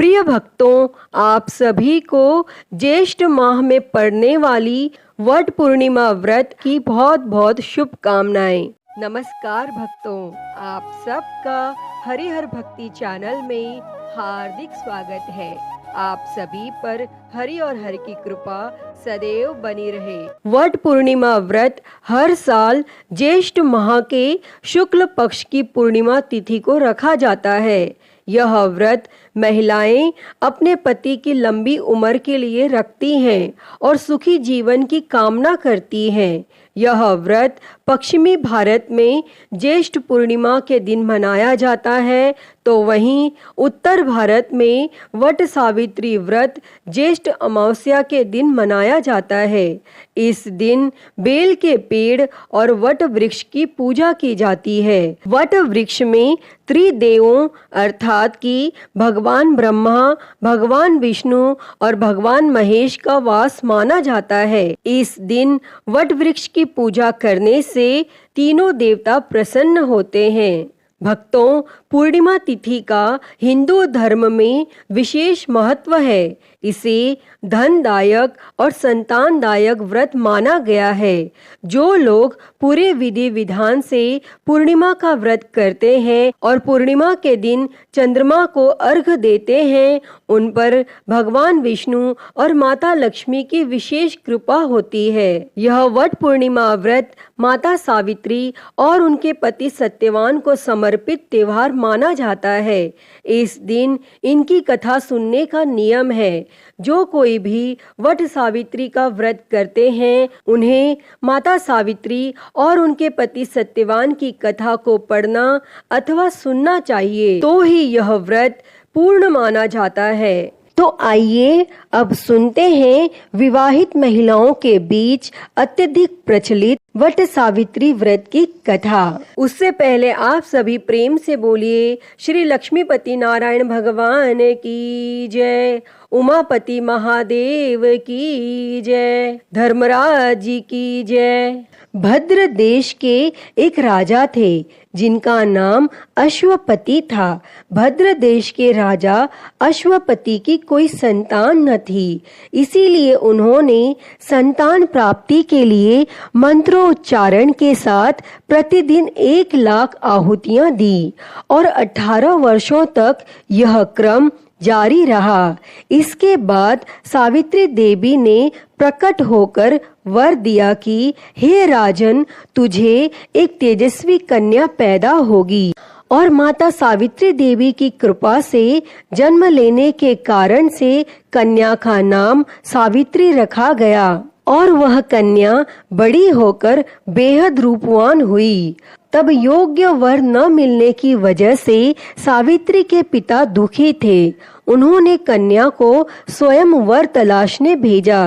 प्रिय भक्तों, आप सभी को ज्येष्ठ माह में पड़ने वाली वट पूर्णिमा व्रत की बहुत बहुत शुभकामनाएं। नमस्कार भक्तों, आप सबका हरिहर भक्ति चैनल में हार्दिक स्वागत है। आप सभी पर हरि और हर की कृपा सदैव बनी रहे। वट पूर्णिमा व्रत हर साल ज्येष्ठ माह के शुक्ल पक्ष की पूर्णिमा तिथि को रखा जाता है। यह व्रत महिलाएं अपने पति की लंबी उम्र के लिए रखती हैं और सुखी जीवन की कामना करती हैं। यह व्रत पश्चिमी भारत में ज्येष्ठ पूर्णिमा के दिन मनाया जाता है, तो वहीं उत्तर भारत में वट सावित्री व्रत ज्येष्ठ अमावस्या के दिन मनाया जाता है। इस दिन बेल के पेड़ और वट वृक्ष की पूजा की जाती है। वट वृक्ष में त्रिदेवों अर्थात कि भगवान ब्रह्मा, भगवान विष्णु और भगवान महेश का वास माना जाता है। इस दिन वट वृक्ष की पूजा करने से तीनों देवता प्रसन्न होते हैं। भक्तों, पूर्णिमा तिथि का हिंदू धर्म में विशेष महत्व है। इसे धनदायक और संतानदायक व्रत माना गया है। जो लोग पूरे विधि विधान से पूर्णिमा का व्रत करते हैं और पूर्णिमा के दिन चंद्रमा को अर्घ्य देते हैं, उन पर भगवान विष्णु और माता लक्ष्मी की विशेष कृपा होती है। यह वट पूर्णिमा व्रत माता सावित्री और उनके पति सत्यवान को समर्पित त्योहार माना जाता है। इस दिन इनकी कथा सुनने का नियम है। जो कोई भी वट सावित्री का व्रत करते हैं, उन्हें माता सावित्री और उनके पति सत्यवान की कथा को पढ़ना अथवा सुनना चाहिए, तो ही यह व्रत पूर्ण माना जाता है। तो आइए अब सुनते हैं विवाहित महिलाओं के बीच अत्यधिक प्रचलित वट सावित्री व्रत की कथा। उससे पहले आप सभी प्रेम से बोलिए श्री लक्ष्मीपति नारायण भगवान की जय, उमापति महादेव की जय, धर्मराज जी की जय। भद्र देश के एक राजा थे जिनका नाम अश्वपति था। भद्र देश के राजा अश्वपति की कोई संतान न थी, इसीलिए उन्होंने संतान प्राप्ति के लिए मंत्रोच्चारण के साथ प्रतिदिन 1,00,000 आहुतियां दी और 18 वर्षों तक यह क्रम जारी रहा। इसके बाद सावित्री देवी ने प्रकट होकर वर दिया कि हे राजन, तुझे एक तेजस्वी कन्या पैदा होगी। और माता सावित्री देवी की कृपा से जन्म लेने के कारण से कन्या का नाम सावित्री रखा गया और वह कन्या बड़ी होकर बेहद रूपवान हुई। तब योग्य वर न मिलने की वजह से सावित्री के पिता दुखी थे। उन्होंने कन्या को स्वयं वर तलाशने भेजा।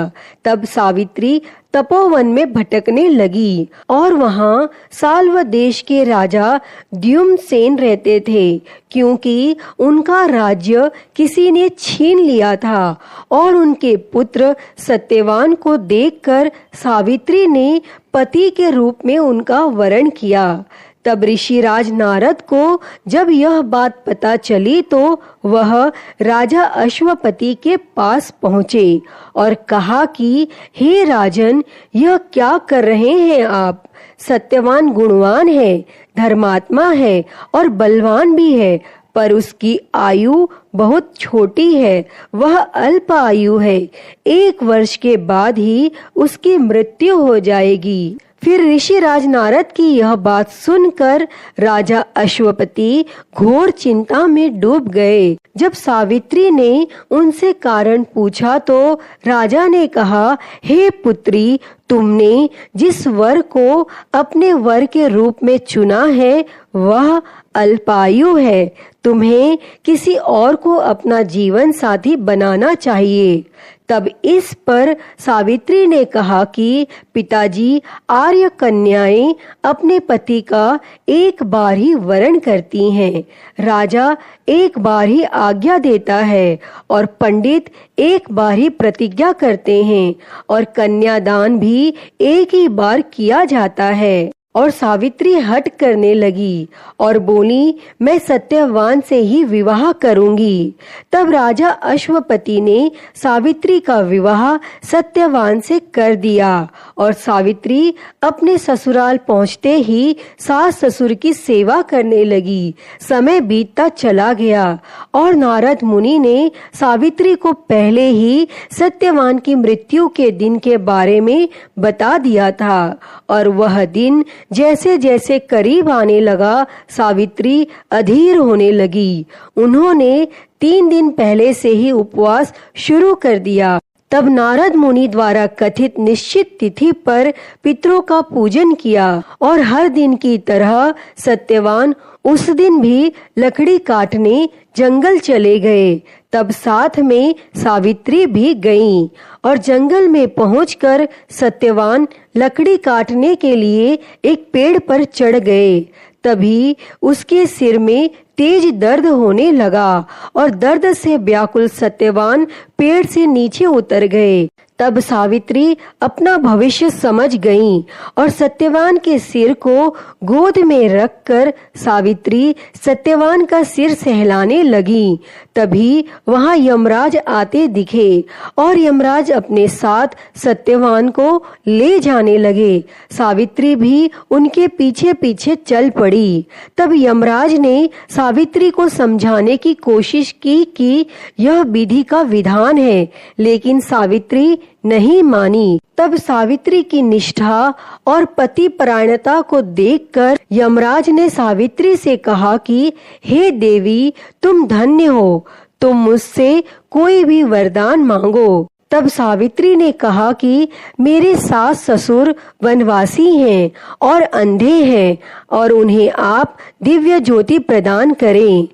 तब सावित्री तपोवन में भटकने लगी और वहाँ साल्व देश के राजा द्युम्नसेन रहते थे, क्योंकि उनका राज्य किसी ने छीन लिया था। और उनके पुत्र सत्यवान को देखकर सावित्री ने पति के रूप में उनका वरण किया। तब ऋषिराज नारद को जब यह बात पता चली तो वह राजा अश्वपति के पास पहुँचे और कहा कि हे राजन, यह क्या कर रहे हैं आप? सत्यवान गुणवान है, धर्मात्मा है और बलवान भी है, पर उसकी आयु बहुत छोटी है। वह अल्प आयु है। 1 वर्ष के बाद ही उसकी मृत्यु हो जाएगी। फिर ऋषिराज नारद की यह बात सुनकर राजा अश्वपति घोर चिंता में डूब गए। जब सावित्री ने उनसे कारण पूछा तो राजा ने कहा, हे पुत्री, तुमने जिस वर को अपने वर के रूप में चुना है वह अल्पायु है। तुम्हें किसी और को अपना जीवन साथी बनाना चाहिए। तब इस पर सावित्री ने कहा कि पिताजी, आर्य कन्याएं अपने पति का एक बार ही वरण करती हैं। राजा एक बार ही आज्ञा देता है और पंडित एक बार ही प्रतिज्ञा करते हैं और कन्यादान भी एक ही बार किया जाता है। और सावित्री हट करने लगी और बोली, मैं सत्यवान से ही विवाह करूंगी। तब राजा अश्वपति ने सावित्री का विवाह सत्यवान से कर दिया और सावित्री अपने ससुराल पहुंचते ही सास ससुर की सेवा करने लगी। समय बीतता चला गया और नारद मुनि ने सावित्री को पहले ही सत्यवान की मृत्यु के दिन के बारे में बता दिया था और वह दिन जैसे जैसे करीब आने लगा सावित्री अधीर होने लगी। उन्होंने 3 दिन पहले से ही उपवास शुरू कर दिया। तब नारद मुनि द्वारा कथित निश्चित तिथि पर पितरों का पूजन किया और हर दिन की तरह सत्यवान उस दिन भी लकड़ी काटने जंगल चले गए। तब साथ में सावित्री भी गईं और जंगल में पहुंचकर सत्यवान लकड़ी काटने के लिए एक पेड़ पर चढ़ गए। तभी उसके सिर में तेज दर्द होने लगा और दर्द से व्याकुल सत्यवान पेड़ से नीचे उतर गए। तब सावित्री अपना भविष्य समझ गईं और सत्यवान के सिर को गोद में रखकर सावित्री सत्यवान का सिर सहलाने लगी। तभी वहां यमराज आते दिखे और यमराज अपने साथ सत्यवान को ले जाने लगे। सावित्री भी उनके पीछे पीछे चल पड़ी। तब यमराज ने सावित्री को समझाने की कोशिश की कि यह विधि का विधान है, लेकिन सावित्री नहीं मानी। तब सावित्री की निष्ठा और पति परायणता को देखकर यमराज ने सावित्री से कहा कि हे देवी, तुम धन्य हो, तुम मुझसे कोई भी वरदान मांगो। तब सावित्री ने कहा कि मेरे सास ससुर वनवासी हैं और अंधे हैं और उन्हें आप दिव्य ज्योति प्रदान करें।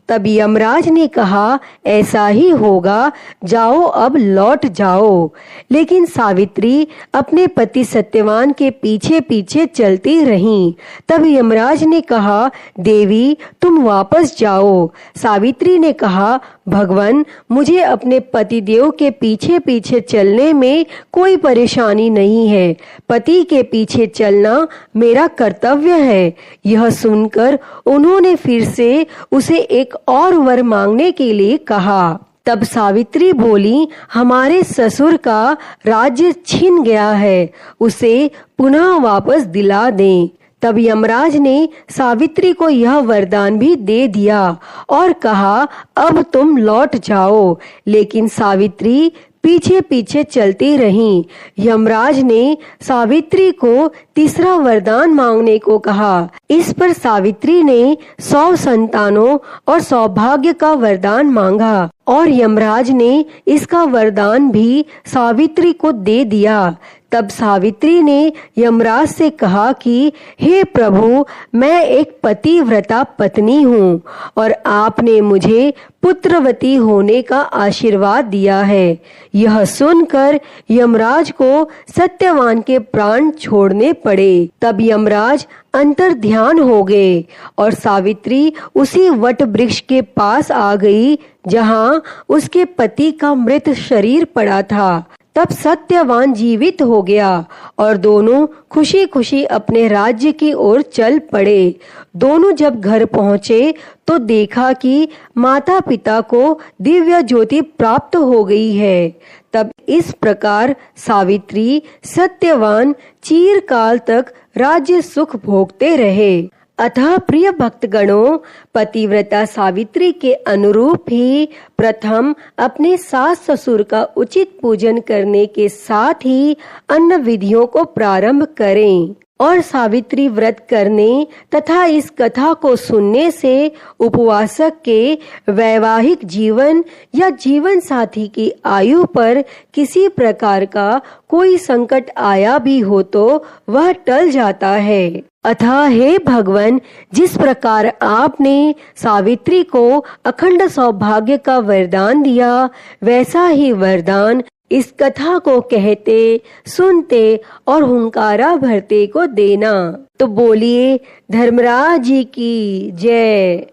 तब यमराज ने कहा, ऐसा ही होगा, जाओ अब लौट जाओ। लेकिन सावित्री अपने पति सत्यवान के पीछे पीछे चलती रहीं। तब यमराज ने कहा, देवी तुम वापस जाओ। सावित्री ने कहा, भगवान, मुझे अपने पतिदेव के पीछे पीछे चलने में कोई परेशानी नहीं है। पति के पीछे चलना मेरा कर्तव्य है। यह सुनकर उन्होंने फिर से उसे एक और वर मांगने के लिए कहा। तब सावित्री बोली, हमारे ससुर का राज्य छिन गया है, उसे पुनः वापस दिला दें। तब यमराज ने सावित्री को यह वरदान भी दे दिया और कहा, अब तुम लौट जाओ। लेकिन सावित्री पीछे पीछे चलती रहीं। यमराज ने सावित्री को तीसरा वरदान मांगने को कहा। इस पर सावित्री ने 100 संतानों और सौभाग्य का वरदान मांगा और यमराज ने इसका वरदान भी सावित्री को दे दिया। तब सावित्री ने यमराज से कहा कि हे प्रभु, मैं एक पतिव्रता पत्नी हूँ और आपने मुझे पुत्रवती होने का आशीर्वाद दिया है। यह सुनकर यमराज को सत्यवान के प्राण छोड़ने पड़े। तब यमराज अंतर ध्यान हो गए और सावित्री उसी वट वृक्ष के पास आ गई जहाँ उसके पति का मृत शरीर पड़ा था। तब सत्यवान जीवित हो गया और दोनों खुशी खुशी अपने राज्य की ओर चल पड़े। दोनों जब घर पहुँचे तो देखा कि माता पिता को दिव्य ज्योति प्राप्त हो गई है। तब इस प्रकार सावित्री सत्यवान चिरकाल तक राज्य सुख भोगते रहे। अतः प्रिय भक्तगणों, पतिव्रता सावित्री के अनुरूप ही प्रथम अपने सास ससुर का उचित पूजन करने के साथ ही अन्य विधियों को प्रारंभ करें। और सावित्री व्रत करने तथा इस कथा को सुनने से उपवासक के वैवाहिक जीवन या जीवन साथी की आयु पर किसी प्रकार का कोई संकट आया भी हो तो वह टल जाता है। अतः हे भगवान, जिस प्रकार आपने सावित्री को अखंड सौभाग्य का वरदान दिया, वैसा ही वरदान इस कथा को कहते, सुनते और हुंकारा भरते को देना। तो बोलिए धर्मराज जी की जय।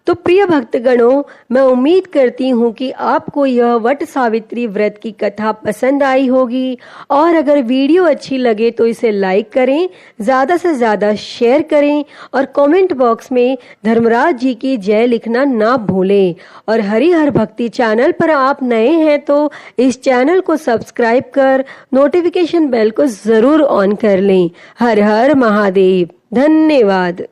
तो प्रिय भक्तगणों, मैं उम्मीद करती हूँ कि आपको यह वट सावित्री व्रत की कथा पसंद आई होगी और अगर वीडियो अच्छी लगे तो इसे लाइक करें, ज़्यादा से ज़्यादा शेयर करें और कमेंट बॉक्स में धर्मराज जी की जय लिखना ना भूलें। और हरिहर भक्ति चैनल पर आप नए हैं तो इस चैनल को सब्सक्राइब कर नोटिफिकेशन बेल को ज़रूर ऑन कर लें। हर हर महादेव। धन्यवाद।